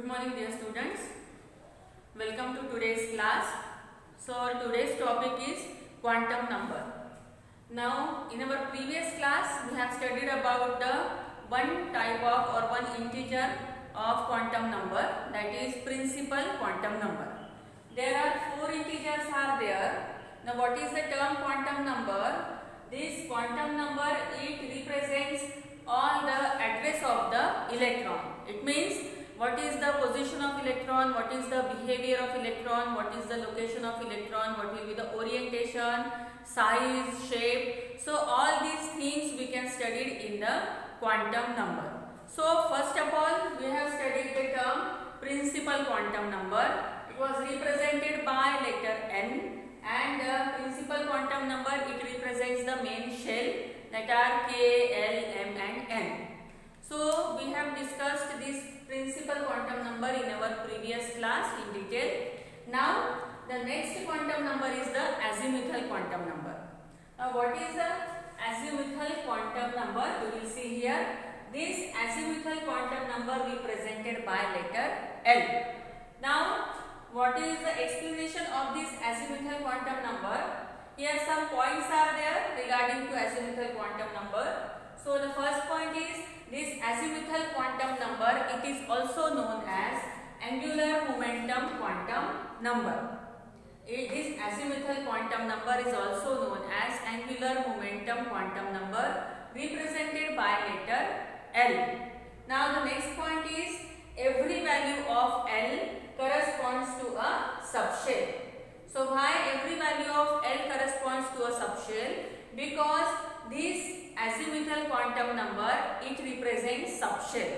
Good morning dear students. Welcome to today's class. So our today's topic is quantum number. Now in our previous class we have studied about the one type of or one integer of quantum number, that is principal quantum number. There are four integers are there. Now what is the term quantum number? This quantum number, it represents all the address of the electron. It means what is the position of electron, what is the behavior of electron, what is the location of electron, what will be the orientation, size, shape. So all these things we can study in the quantum number. So first of all we have studied the term principal quantum number. It was represented by letter N, and the principal quantum number, it represents the main shell that are K, L, M and N. So we have discussed this principal quantum number in our previous class in detail. Now the next quantum number is the azimuthal quantum number. Now what is the azimuthal quantum number? We will see here. This azimuthal quantum number represented by letter L. Now what is the explanation of this azimuthal quantum number? Here some points are there regarding to azimuthal quantum number. So the first point is this azimuthal quantum number, it is also known as angular momentum quantum number. This azimuthal quantum number is also known as angular momentum quantum number, represented by letter L. Now the next point is every value of L corresponds to a subshell. So why every value of L corresponds to a subshell? Because this azimuthal quantum number, it represents subshell.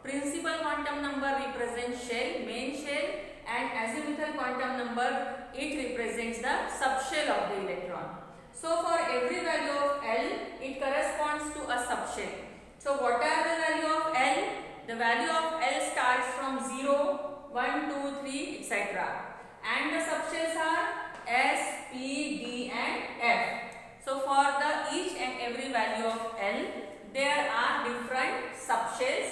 Principal quantum number represents shell, main shell, and azimuthal quantum number, it represents the subshell of the electron. So for every value of L, it corresponds to a subshell. So what are the value of L? The value of L starts from 0, 1, 2, 3, etc. And the subshells are S, P, D and F. So for the each and every value of L, there are different subshells.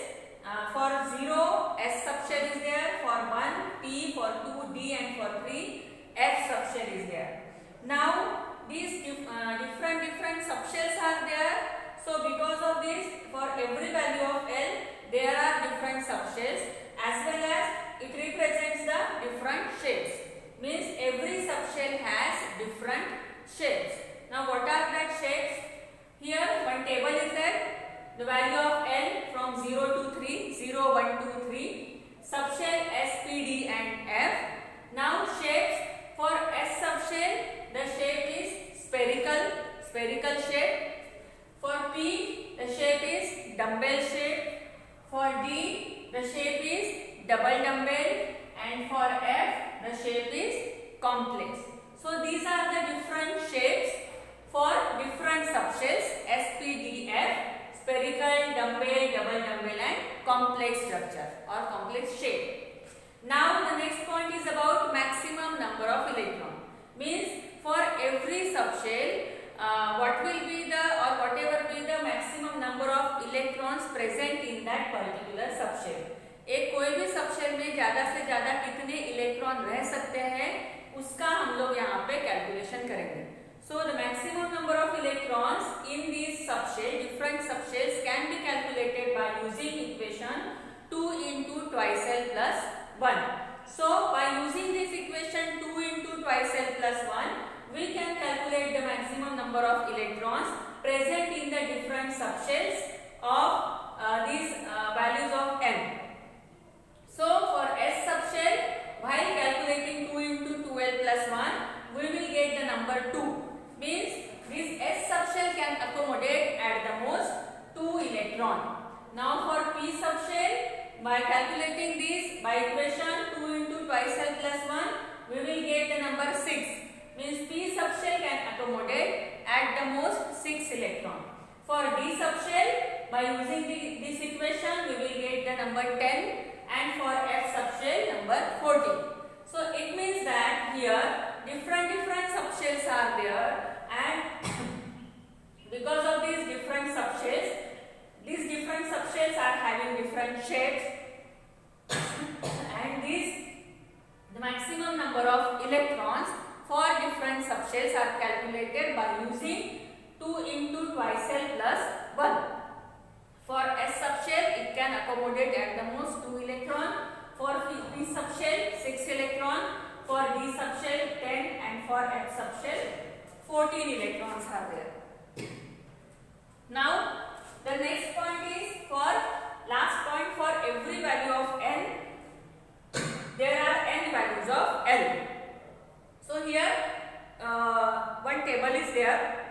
For 0, S subshell is there. For 1, P. For 2, D. And for 3, F subshell is there. Now these different subshells are there. So because of this, for every value of L, there are different subshells, as well as it represents the different shapes. Means every subshell has different shapes. Now what are that shapes? Here one table is there. The value of L from 0 to 3, 0, 1, 2, 3. Subshell S, P, D and F. Now shapes. For S subshell, the shape is spherical shape. For P, the shape is dumbbell shape. For D, the shape is double dumbbell. And for F, the shape is complex. So these are the different shapes for different subshells S, P, D, F, spherical, dumbbell, double dumbbell and complex structure or complex shape. Now the next point is about maximum number of electrons. Means for every subshell, what will be the or whatever be the maximum number of electrons present in that particular subshell. एक कोई भी subshell में ज्यादा से ज्यादा कितने electron रह सकते हैं, उसका हम लोग यहाँ पे कैलकुलेशन करेंगे. So the maximum number of electrons in these subshell, different subshells, can be calculated by using equation 2 into twice L plus 1. So by using this equation 2 into twice L plus 1, we can calculate the maximum number of electrons present in the different subshells of these values of N. So for S subshell, while calculating 2 into 2L plus 1, we will get the number 2. Means this S subshell can accommodate at the most 2 electrons. Now for P subshell, by calculating this by equation 2 into twice L plus 1, we will get the number 6. Means P subshell can accommodate at the most 6 electrons. For D subshell, by using this equation, we will get the number 10. And for F subshell, number 14. So it means that here different subshells are there, and because of these different subshells are having different shapes. plus 1. For S subshell, it can accommodate at the most 2 electron. For P subshell, 6 electron. For D subshell, 10, and for F subshell, 14 electrons are there. Now, the next point is for last point, for every value of n, there are n values of L. So here, one table is there.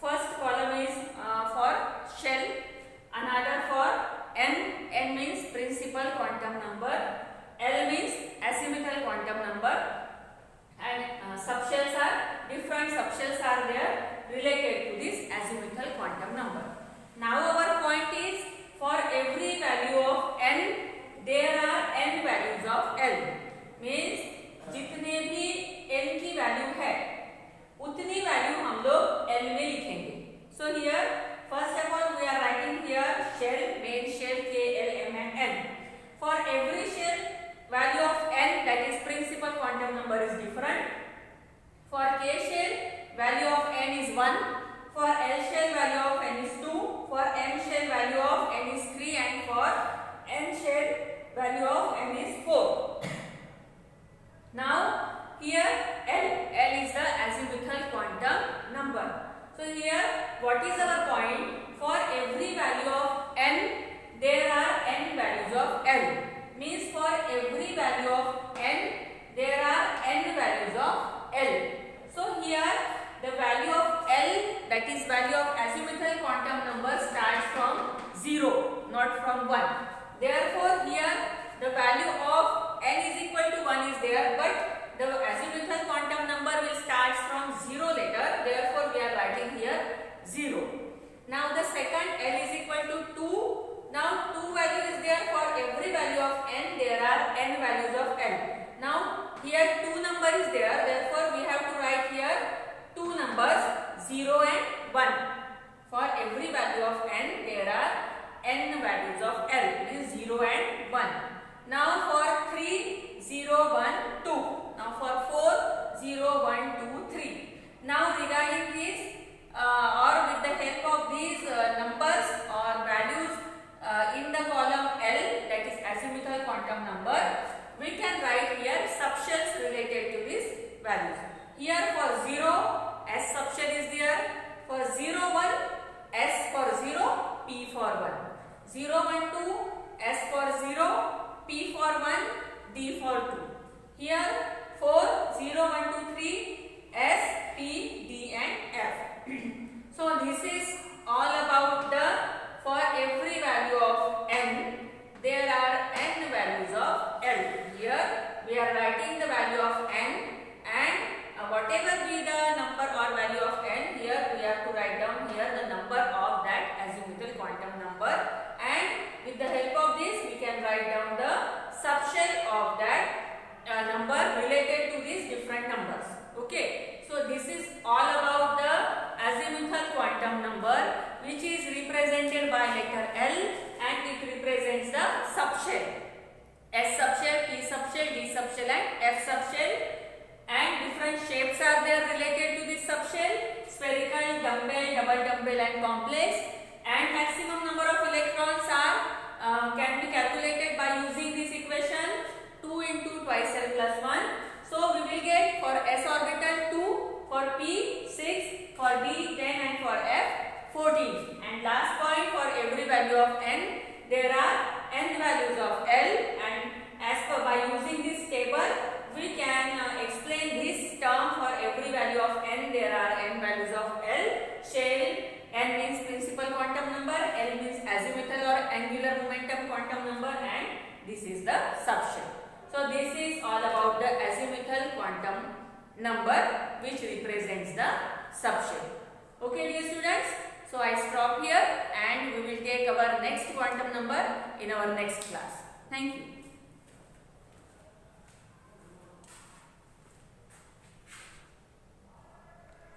First column is for shell, another for n. N means principal quantum number, L means azimuthal quantum number, and subshells are different subshells are there related to this azimuthal quantum number. Now our point is, for every value of n, there are n values of L. Means जितने भी n की value है उतनी value हम लोग L में लिखेंगे. So here first of all we are writing here shell, main shell, K, L, M and N. For every shell, value of n, that is principal quantum number, is different. For K shell, value of n is 1. For L shell, value of n is 2. For M shell, value of n is 3, and for N shell, value of n is 4. Now here L is the azimuthal quantum number. So here what is our point? For every value of n, there are n values of L. Means for every value of n, there are n values of L. So here the value of L, that is value of azimuthal quantum number, starts from 0, not from 1. Therefore here the value of n is equal to 1 is there, but the azimuthal quantum number will start from 0 later. Therefore we are writing here 0. Now the second, L is equal to 2. Now 2 value is there. For every value of n, there are n values of L. Now here 2 number is there. Therefore we have to write here 2 numbers, 0 and 1. For every value of n, there are n values of L, means 0 and 1. Now for 3, 0, 1, 2. Now for 4, 0, 1, 2, 3. Now regarding this, or with the help of these numbers or values in the column L, that is azimuthal quantum number, we can write here subshells related to these values. Here for 0, S subshell is there. For 0, 1, S for 0, P for 1. 0, 1, 2, S for 0, P for 1, D for 2. Here 4, 0, 1, 2, 3, S, P, D and F. So this is all about the, for every value of n, there are n values of L. Here we are writing the value of n, and whatever be the number or value of n, here we have to write down here the number of that azimuthal quantum number, and with the help of this we can write down the subshell of that number related to these different numbers. Okay, so this is all about the azimuthal quantum number, which is represented by letter L, and it represents the subshell. S subshell, P subshell, D subshell and F subshell, and different shapes are there related to this subshell: spherical, dumbbell, double dumbbell and complex. And maximum number of electrons are can be calculated by using this equation, 2 into twice L plus 1. So we will get for S orbital 2, for P 6, for D 10 and for F 14. And last point, for every value of n, there are n values of L, and as per by using this table we can explain this term: for every value of n, there are n values of L. Shell, n means principal quantum number, L means azimuthal or angular momentum quantum number, and this is the subshell. So this is all about the azimuthal quantum number, which represents the subshell. Okay dear students, so I stop here, and we will take our next quantum number in our next class. Thank you.